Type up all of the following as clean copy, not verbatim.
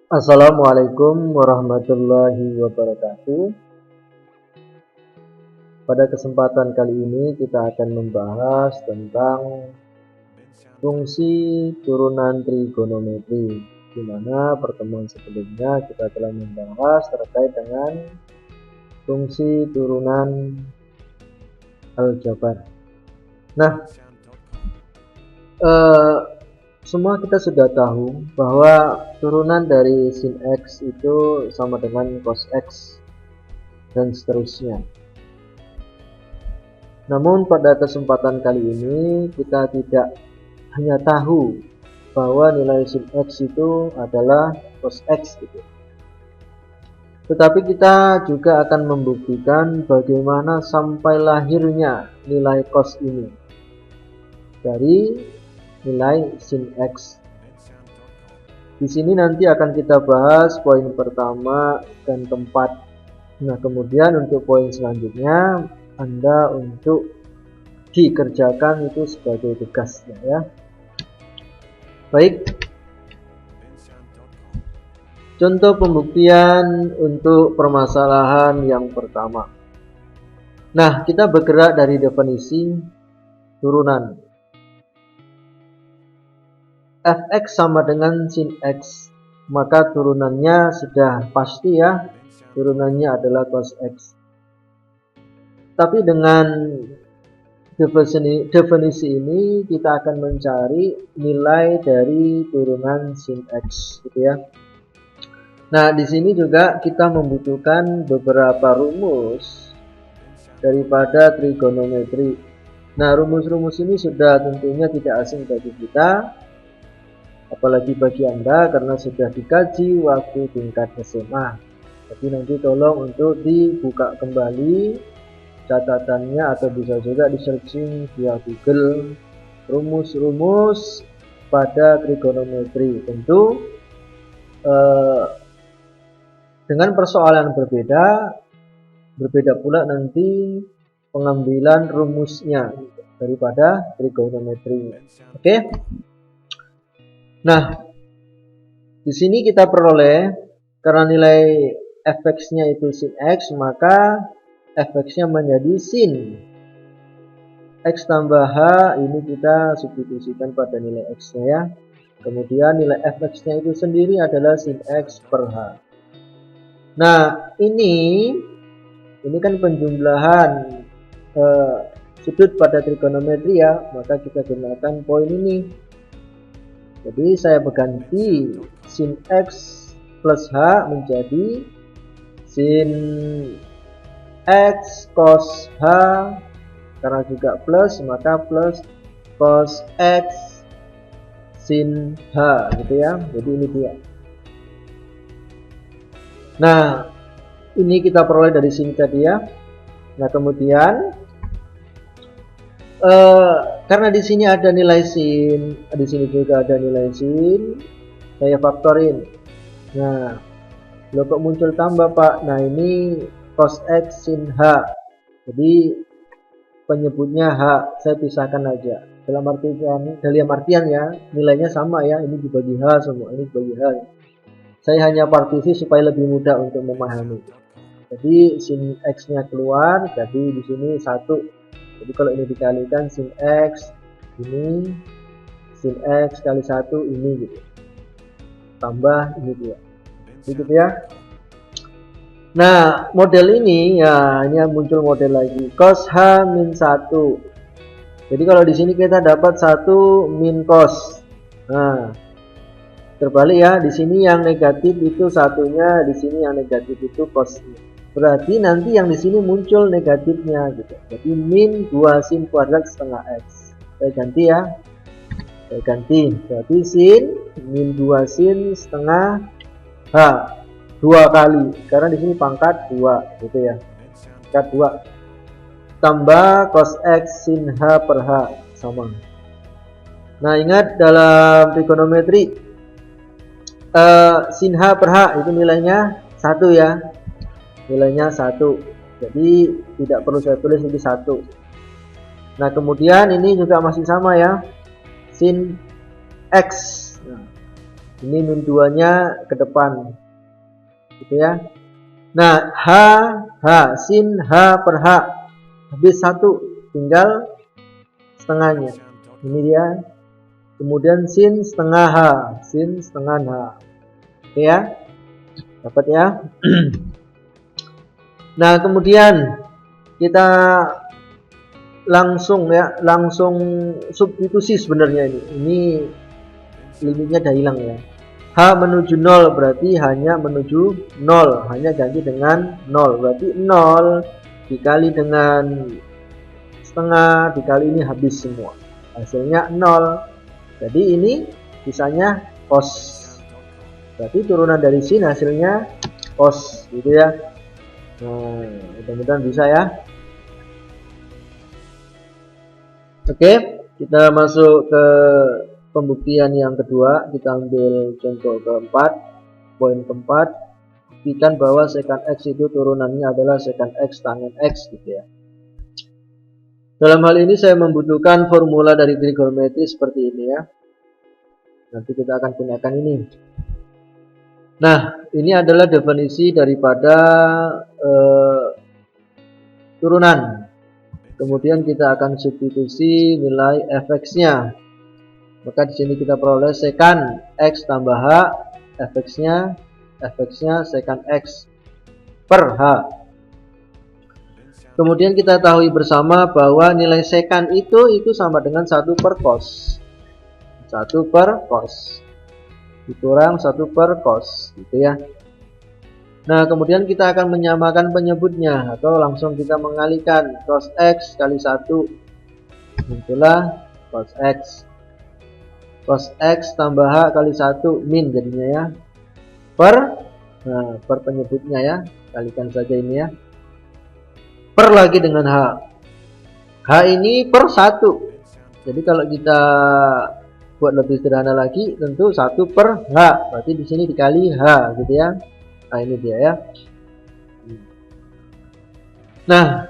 Assalamualaikum warahmatullahi wabarakatuh. Pada kesempatan kali ini kita akan membahas tentang fungsi turunan trigonometri, di mana pertemuan sebelumnya kita telah membahas terkait dengan fungsi turunan aljabar. Nah, semua kita sudah tahu bahwa turunan dari sin X itu sama dengan cos X dan seterusnya. Namun pada kesempatan kali ini kita tidak hanya tahu bahwa nilai sin X itu adalah cos X gitu. Tetapi kita juga akan membuktikan bagaimana sampai lahirnya nilai cos ini dari nilai sin X. Di sini nanti akan kita bahas poin pertama dan keempat. Nah, kemudian untuk poin selanjutnya Anda untuk dikerjakan itu sebagai tugasnya ya. Baik. Contoh pembuktian untuk permasalahan yang pertama. Nah, kita bergerak dari definisi turunan. Fx sama dengan sin X, maka turunannya sudah pasti ya, turunannya adalah cos X. Tapi dengan definisi ini kita akan mencari nilai dari turunan sin X gitu ya. Nah, di sini juga kita membutuhkan beberapa rumus daripada trigonometri. Nah, rumus-rumus ini sudah tentunya tidak asing bagi kita, apalagi bagi Anda karena sudah dikaji waktu tingkat SMA. Jadi nanti tolong untuk dibuka kembali catatannya atau bisa juga di searching via Google rumus-rumus pada trigonometri. Tentu dengan persoalan berbeda pula nanti pengambilan rumusnya daripada trigonometri. Oke. Nah, di sini kita peroleh karena nilai fx-nya itu sin X, maka fx-nya menjadi sin X tambah H. Ini kita substitusikan pada nilai X-nya ya. Kemudian nilai fx-nya itu sendiri adalah sin X per H. Nah, ini kan penjumlahan sudut pada trigonometri ya, maka kita gunakan poin ini. Jadi saya berganti sin X plus H menjadi sin X cos H, karena juga plus maka plus cos X sin H gitu ya. Jadi ini dia. Nah, ini kita peroleh dari sini tadi ya. Nah, kemudian karena di sini ada nilai sin, di sini juga ada nilai sin, saya faktorin. Nah, loh kok muncul tambah Pak? Nah, ini cos X sin H. Jadi penyebutnya H, saya pisahkan aja. Dalam artian ya, nilainya sama ya. Ini dibagi H semua, ini dibagi H. Saya hanya partisi supaya lebih mudah untuk memahami. Jadi sin X-nya keluar, jadi di sini 1. Jadi kalau ini dikalikan sin X ini, sin X kali 1 ini gitu. Tambah ini dia. Gitu ya. Nah, model ini ya, ini muncul model lagi. Cos H min 1. Jadi kalau di sini kita dapat 1 min cos. Nah, terbalik ya, di sini yang negatif itu satunya, di sini yang negatif itu cosnya. Berarti nanti yang di sini muncul negatifnya gitu. Jadi min 2 sin kuadrat setengah X. Saya ganti ya. Saya ganti. Berarti sin min 2 sin setengah H. 2 kali. Karena di sini pangkat 2 gitu ya. Pangkat 2. Tambah cos X sin H per H sama. Nah, ingat dalam trigonometri sin H per H itu nilainya 1 ya. Nilainya 1. Jadi tidak perlu saya tulis ini 1. Nah, kemudian ini juga masih sama ya. Sin X. Nah, Ini min 2 nya ke depan gitu ya. Nah, sin H per H habis 1, tinggal setengahnya. Ini dia. Kemudian sin setengah H, sin setengah H. Oke ya. Dapat ya. Nah, kemudian kita langsung substitusi sebenarnya ini. Ini limitnya udah hilang ya. H menuju 0 berarti hanya menuju 0, hanya ganti dengan 0. Berarti 0 dikali dengan setengah dikali ini habis semua. Hasilnya 0. Jadi ini sisanya cos. Berarti turunan dari sin hasilnya cos gitu ya. Nah, mudah-mudahan bisa ya. Oke, kita masuk ke pembuktian yang kedua. Kita ambil contoh keempat, poin keempat. Buktikan bahwa secant x itu turunannya adalah secant x tangen x gitu ya. Dalam hal ini saya membutuhkan formula dari trigonometri seperti ini ya. Nanti kita akan gunakan ini. Nah, ini adalah definisi daripada turunan. Kemudian kita akan substitusi nilai fx-nya. Maka di sini kita peroleh secant x tambah h, fx-nya secant x per h. Kemudian kita tahu bersama bahwa nilai secant itu sama dengan 1 per cos. 1 per cos dikurang 1 per cos gitu ya. Nah, kemudian kita akan menyamakan penyebutnya atau langsung kita mengalihkan cos x kali 1. Muncullah cos x. Cos x tambah h kali 1 min jadinya ya. Per penyebutnya ya. Kalikan saja ini ya. Per lagi dengan h. H ini per 1. Jadi kalau kita buat lebih sederhana lagi, tentu 1 per h. Berarti di sini dikali h gitu ya. Nah, ini dia ya. Nah,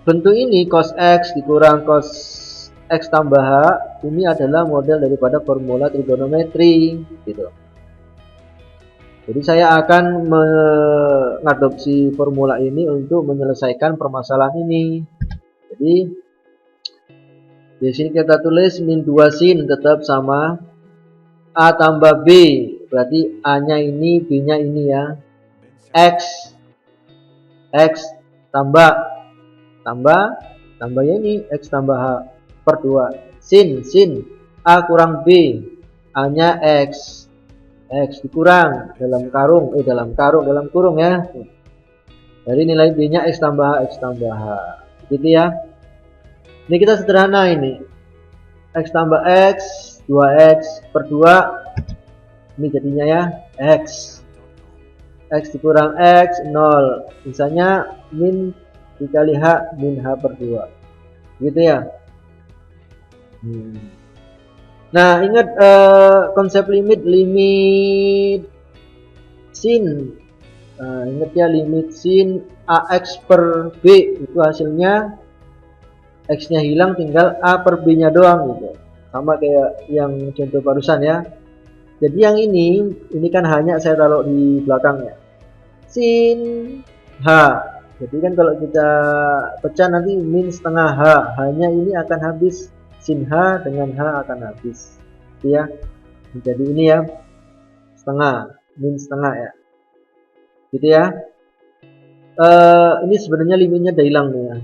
bentuk ini cos x dikurang cos x tambah h, ini adalah model daripada formula trigonometri gitu. Jadi saya akan mengadopsi formula ini untuk menyelesaikan permasalahan ini. Jadi di sini kita tulis min 2 sin tetap sama a tambah b, berarti a-nya ini, b-nya ini ya. X tambah ya ini x tambah h per 2 sin a kurang b, a-nya x dikurang dalam kurung ya. Dari nilai b-nya x tambah h gitu ya. Ini kita sederhana ini. X tambah x 2x per 2, ini jadinya ya x dikurang x 0, misalnya min dikali h min h per 2 gitu ya. Nah, ingat konsep limit sin. Ingat ya, limit sin ax per b itu hasilnya x-nya hilang, tinggal a per b-nya doang gitu. Sama kayak yang contoh barusan ya. Jadi yang ini kan hanya saya taruh di belakangnya. Sin h. Jadi kan kalau kita pecah nanti min setengah h. Hanya ini akan habis, sin h dengan h akan habis. Ya. Jadi ini ya. Min setengah ya. Gitu ya. Ini sebenarnya limitnya udah hilang nih ya.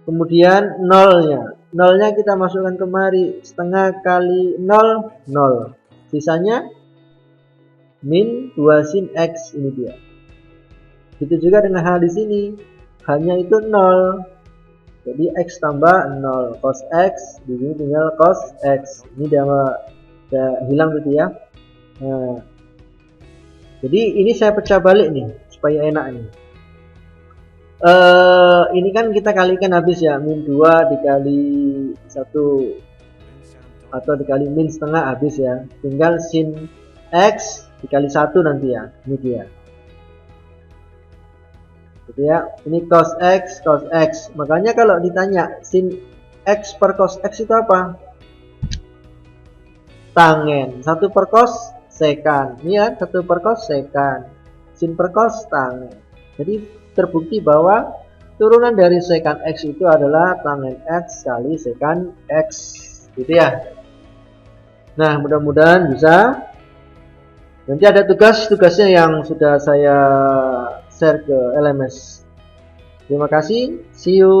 Kemudian nolnya kita masukkan kemari, setengah kali 0 sisanya min 2 sin x, ini dia. Gitu juga dengan hal di sini, hanya itu 0. Jadi x tambah 0 cos x, di sini tinggal cos x. Ini udah hilang gitu ya. Nah, jadi ini saya pecah balik nih supaya enak nih. Ini kan kita kalikan habis ya, min 2 dikali 1 atau dikali min setengah habis ya. Tinggal sin x dikali 1 nanti ya. Ini dia. Gitu ya. Ini cos x. Makanya kalau ditanya sin x per cos x itu apa? Tangen. 1 per cos secant. Ini ya, 1 per cos secant, sin per cos tangen. Jadi terbukti bahwa turunan dari secant X itu adalah tangen X kali secant X, gitu ya. Nah, mudah-mudahan bisa. Nanti ada tugas-tugasnya yang sudah saya share ke LMS. Terima kasih. See you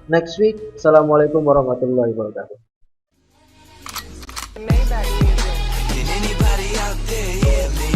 next week. Assalamualaikum warahmatullahi wabarakatuh. Can anybody out there hear me?